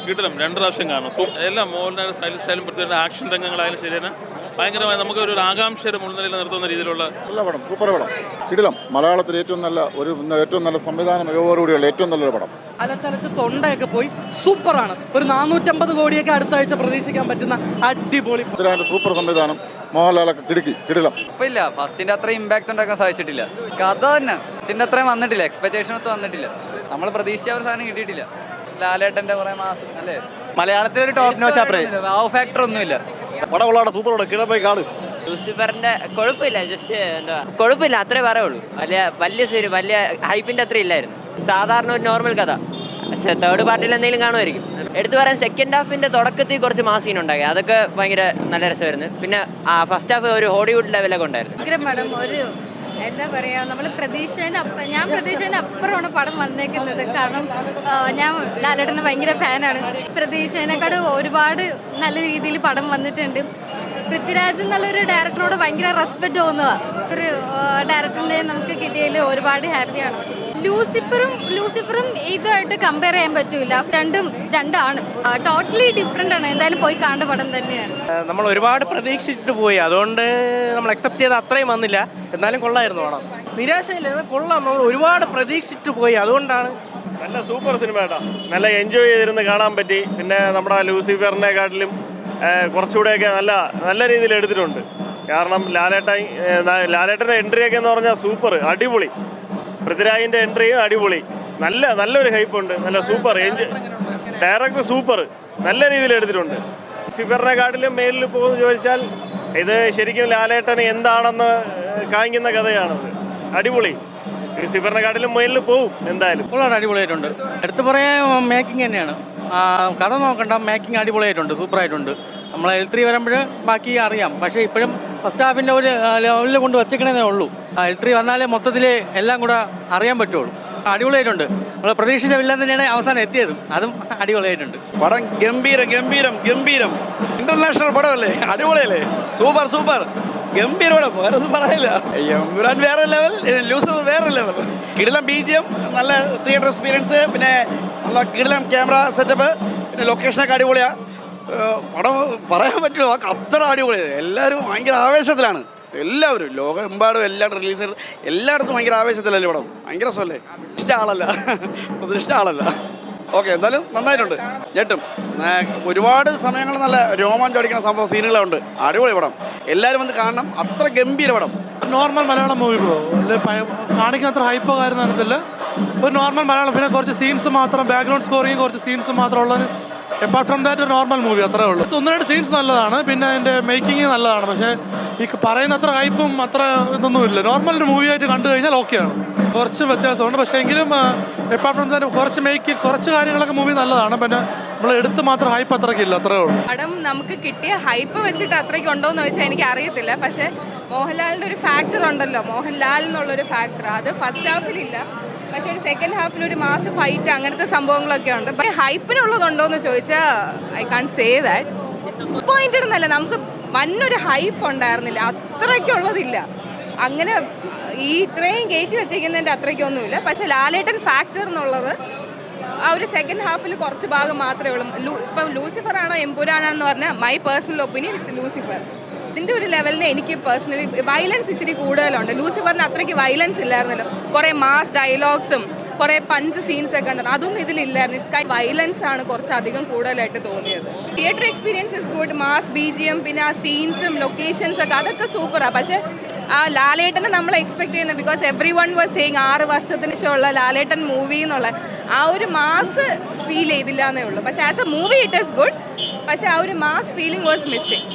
കിട്ടണം 2 പ്രാവശ്യം കാണും. എല്ലാം മോഹൻലാൽ സ്റ്റൈലും പ്രത്യേക ആക്ഷൻ രംഗങ്ങളായാലും ശരിയാണ്. ഭയങ്കരമായി നമുക്കൊരു ആകാംക്ഷയുടെ മുൻനിരയിൽ നിർത്തുന്ന രീതിയിലുള്ള നല്ല പടം, സൂപ്പർ പടം, കിടിലം. മലയാളത്തിൽ ഏറ്റവും നല്ല സംവിധാന മികവോടുകൂടിയുള്ള ഏറ്റവും നല്ലൊരു പടം. അലച്ചലച്ച് തൊണ്ടയൊക്കെ പോയി സൂപ്പറാണ്. ഒരു 450 കോടിയൊക്കെ അടുത്ത ആഴ്ച പ്രതീക്ഷിക്കാൻ പറ്റുന്ന അടിപൊളി സൂപ്പർ സംവിധാനം. മോഹൻലാലൊക്കെ കിടിലം. ഇല്ല, ഫസ്റ്റിന്റെ അത്ര ഇമ്പാക്ട് ഉണ്ടാക്കാൻ സാധിച്ചിട്ടില്ല. കഥ തന്നെ ഫസ്റ്റിന്റെ അത്രയും വന്നിട്ടില്ല, എക്സ്പെക്ടേഷൻ ഒന്നും വന്നിട്ടില്ല. നമ്മൾ പ്രതീക്ഷിച്ച ഒരു സാധനം കിട്ടിയിട്ടില്ല. ലാലേട്ടന്റെ കുറെ മാസം അല്ലേ മലയാളത്തിൽ ഒരു ടോപ്പ് നോച്ച് വാവ് ഫാക്ടർ ഒന്നുമില്ല. പടമുള്ളതാണ്, സൂപ്പർ പടം, കിട പോയി കാണും. ലൂസിഫറിന്റെ കുഴപ്പമില്ല, ജസ്റ്റ് എന്താ കുഴപ്പമില്ല, അത്രേ പറയുള്ളൂ. വലിയ ഹൈപ്പിന്റെ അത്ര ഇല്ലായിരുന്നു. സാധാരണ ഒരു നോർമൽ കഥ. പക്ഷെ തേർഡ് പാർട്ടിയിൽ എന്തെങ്കിലും കാണുമായിരിക്കും. എടുത്തു പറയാൻ സെക്കൻഡ് ഹാഫിന്റെ തുടക്കത്തിൽ കുറച്ച് മാസീൻ ഉണ്ടായി, അതൊക്കെ ഭയങ്കര നല്ല രസമായിരുന്നു. പിന്നെ ഫസ്റ്റ് ഹാഫ് ഒരു ഹോളിവുഡ് ലെവലൊക്കെ ഉണ്ടായിരുന്നു. ഒരു എന്താ പറയുക, നമ്മൾ ഞാൻ പ്രതീക്ഷേൻ്റെ അപ്പുറമാണ് പടം വന്നേക്കുന്നത്. കാരണം ഞാൻ ലാലേട്ടന് ഭയങ്കര ഫാനാണ്. പ്രതീക്ഷേനെക്കാളും ഒരുപാട് നല്ല രീതിയിൽ പടം വന്നിട്ടുണ്ട്. പൃഥ്വിരാജ് എന്നുള്ളൊരു ഡയറക്ടറോട് ഭയങ്കര റെസ്പെക്റ്റ് തോന്നുക. ഒരു ഡയറക്ടറിനെ നമുക്ക് കിട്ടിയതിൽ ഒരുപാട് ഹാപ്പിയാണ്. ലൂസിഫറും ഇതുമായിട്ട് കമ്പയർ ചെയ്യാൻ പറ്റൂല. രണ്ടാണ് ടോട്ടലി ഡിഫറെൻ്റ് ആണ്. എന്തായാലും പോയി കാണേണ്ട പടം തന്നെയാണ്. നമ്മൾ ഒരുപാട് പ്രതീക്ഷിച്ചിട്ട് പോയി, അതുകൊണ്ട് നമ്മൾ അക്സെപ്റ്റ് ചെയ്ത് അത്രയും വന്നില്ല. എന്നാലും കൊള്ളായിരുന്നു പടം. നിരാശയില്ല, കൊള്ളാം. നമ്മൾ ഒരുപാട് പ്രതീക്ഷിച്ചിട്ട് പോയി, അതുകൊണ്ടാണ്. നല്ല സൂപ്പർ സിനിമ കേട്ടോ. നല്ല എൻജോയ് ചെയ്തിരുന്ന് കാണാൻ പറ്റി. പിന്നെ നമ്മുടെ ലൂസിഫറിനെക്കാട്ടിലും കുറച്ചുകൂടെയൊക്കെ നല്ല രീതിയിൽ എടുത്തിട്ടുണ്ട്. കാരണം ലാലേട്ടൻ്റെ എൻട്രിയൊക്കെ എന്ന് പറഞ്ഞാൽ സൂപ്പർ, അടിപൊളി. പൃഥ്വിരാജിൻ്റെ എൻട്രിയും അടിപൊളി. നല്ലൊരു ഹൈപ്പുണ്ട്. നല്ല സൂപ്പർ ഡയറക്ടർ സൂപ്പർ, നല്ല രീതിയിൽ എടുത്തിട്ടുണ്ട്. ലൂസിഫറിനെക്കാട്ടിലും മേലിൽ പോകുമെന്ന് ചോദിച്ചാൽ ഇത് ശരിക്കും ലാലേട്ടൻ എന്താണെന്ന് കാണിക്കുന്ന കഥയാണത്. അടിപൊളി. ലൂസിഫറിനെക്കാട്ടിലും മേലിൽ പോവും എന്തായാലും. അടിപൊളിയായിട്ടുണ്ട്. എടുത്തു പറയാൻ മേക്കിംഗ് തന്നെയാണ്. കഥ നോക്കണ്ട, മേക്കിംഗ് അടിപൊളിയായിട്ടുണ്ട്, സൂപ്പറായിട്ടുണ്ട്. നമ്മൾ L3 വരുമ്പോൾ ബാക്കി അറിയാം. പക്ഷേ ഇപ്പോഴും ഫസ്റ്റ് ഹാഫിൻ്റെ ഒരു ലെവലിൽ കൊണ്ട് വച്ചേക്കണേ ഉള്ളൂ. L3 വന്നാലേ മൊത്തത്തിൽ എല്ലാം കൂടെ അറിയാൻ പറ്റുള്ളൂ. അടിപൊളിയായിട്ടുണ്ട്. നമ്മൾ പ്രതീക്ഷിച്ച വില്ലൻ തന്നെയാണ് അവസാനം എത്തിയതും, അതും അടിപൊളിയായിട്ടുണ്ട്. പടം ഗംഭീരം. ഇന്റർനാഷണൽ പടമല്ലേ, അടിപൊളിയല്ലേ, സൂപ്പർ ഗംഭീര പടം, വേറെ ഒന്നും പറയില്ല. എമ്പുരാൻ വേറെ ലെവൽ, ലൂസിഫർ വേറെ ലെവൽ. കിടിലം BGM, നല്ല തിയേറ്റർ എക്സ്പീരിയൻസ്, പിന്നെ നല്ല കിടിലം ക്യാമറ സെറ്റപ്പ്, പിന്നെ ലൊക്കേഷനൊക്കെ അടിപൊളിയാണ്. പടം പറയാൻ പറ്റുമോ, അത്ര അടിപൊളിയാണ്. എല്ലാവരും ഭയങ്കര ആവേശത്തിലാണ്. എല്ലാവരും ലോകമെമ്പാടും എല്ലാവരും റിലീസ് ചെയ്ത് എല്ലായിടത്തും ഭയങ്കര ആവേശത്തിലല്ലേ പടം. ഭയങ്കര രസമല്ലേ. പ്രതിഷ്ഠ ആളല്ല. ഓക്കെ, എന്തായാലും നന്നായിട്ടുണ്ട്. ഞെട്ടും. ഒരുപാട് സമയങ്ങൾ നല്ല രോമാഞ്ചം അടിക്കുന്ന സംഭവം സീനുകളുണ്ട്. അടിപൊളി പടം, എല്ലാവരും വന്ന് കാണണം. അത്ര ഗംഭീര പടം. Normal Malayalam movie bro. കാണിക്കുന്ന അത്ര ഹൈപ്പോ കാര്യം നടന്നില്ല. ഒരു നോർമൽ മലയാളം. പിന്നെ കുറച്ച് സീൻസ് മാത്രം, ബാക്ക്ഗ്രൗണ്ട് സ്കോറിങ് കുറച്ച് സീൻസ് മാത്രമുള്ള, അപ്പാർട്ട് ഫ്രം ദാറ്റ് ഒരു നോർമൽ മൂവി, അത്രേ ഉള്ളൂ. 1-2 സീൻസ് നല്ലതാണ്, പിന്നെ അതിൻ്റെ മേക്കിങ് നല്ലതാണ്. പക്ഷേ ഈ പറയുന്ന അത്ര ഹൈപ്പും അത്ര ഇതൊന്നുമില്ല. നോർമൽ ഒരു മൂവി ആയിട്ട് കണ്ടു കഴിഞ്ഞാൽ ഓക്കെയാണ്. കുറച്ച് വ്യത്യാസമുണ്ട്, പക്ഷേ എങ്കിലും അപ്പാർട്ട് ഫ്രം ദാറ്റ് കുറച്ച് കാര്യങ്ങളൊക്കെ മൂവി നല്ലതാണ്. പിന്നെ നമ്മൾ എടുത്ത് മാത്രം ഹൈപ്പ് അത്രയ്ക്കില്ല, അത്രേ ഉള്ളൂ. പടം നമുക്ക് കിട്ടിയ ഹൈപ്പ് വെച്ചിട്ട് അത്രയ്ക്ക് ഉണ്ടോ എന്ന് ചോദിച്ചാൽ എനിക്ക് അറിയത്തില്ല. പക്ഷേ മോഹൻലാലിൻ്റെ ഒരു ഫാക്ടർ ഉണ്ടല്ലോ, മോഹൻലാൽ എന്നുള്ളൊരു ഫാക്ടർ, അത് ഫസ്റ്റ് ഹാഫിലില്ല. പക്ഷേ ഒരു സെക്കൻഡ് ഹാഫിൽ ഒരു മാസ് ഫൈറ്റ് അങ്ങനത്തെ സംഭവങ്ങളൊക്കെ ഉണ്ട്. പക്ഷേ ഹൈപ്പിനുള്ളതുണ്ടോ എന്ന് ചോദിച്ചാൽ I can say that. Point എന്നല്ല, നമുക്ക് വന്നൊരു ഹൈപ്പ് ഉണ്ടായിരുന്നില്ല, അത്രയ്ക്കുള്ളതില്ല. അങ്ങനെ ഈ ഇത്രയും കയറ്റി വെച്ചിരിക്കുന്നതിൻ്റെ അത്രയ്ക്കൊന്നുമില്ല. പക്ഷേ ലാലേട്ടൻ ഫാക്ടർ എന്നുള്ളത് ആ ഒരു സെക്കൻഡ് ഹാഫിൽ കുറച്ച് ഭാഗം മാത്രമേ ഉള്ളൂ. ഇപ്പം ലൂസിഫർ ആണോ എമ്പുരാനോ എന്ന് പറഞ്ഞാൽ my personal opinion is Lucifer. ഇതിൻ്റെ ഒരു ലെവലിന് എനിക്ക് പേഴ്സണലി വയലൻസ് ഇച്ചിരി കൂടുതലുണ്ട്. ലൂസിഫറിന് അത്രയ്ക്ക് വയലൻസ് ഇല്ലായിരുന്നല്ലോ. കുറേ മാസ് ഡയലോഗ്സും കുറേ പഞ്ച് സീൻസൊക്കെ ഉണ്ടായിരുന്നു, അതൊന്നും ഇതിലില്ലായിരുന്നു. വയലൻസ് ആണ് കുറച്ചധികം കൂടുതലായിട്ട് തോന്നിയത്. Theatre experience is good. Mass BGM, പിന്നെ ആ സീൻസും ലൊക്കേഷൻസൊക്കെ അതൊക്കെ സൂപ്പറാണ്. പക്ഷേ ആ ലാലേട്ടനെ നമ്മൾ എക്സ്പെക്ട് ചെയ്യുന്നത്, because every one was saying 6 വർഷത്തിന് ശേഷമുള്ള ലാലേട്ടൻ മൂവി എന്നുള്ള ആ ഒരു മാസ് ഫീൽ ചെയ്തില്ല എന്നേ ഉള്ളൂ. പക്ഷേ as A movie it is good, പക്ഷേ ആ ഒരു മാസ് ഫീലിംഗ് വാസ് മിസ്സിങ്.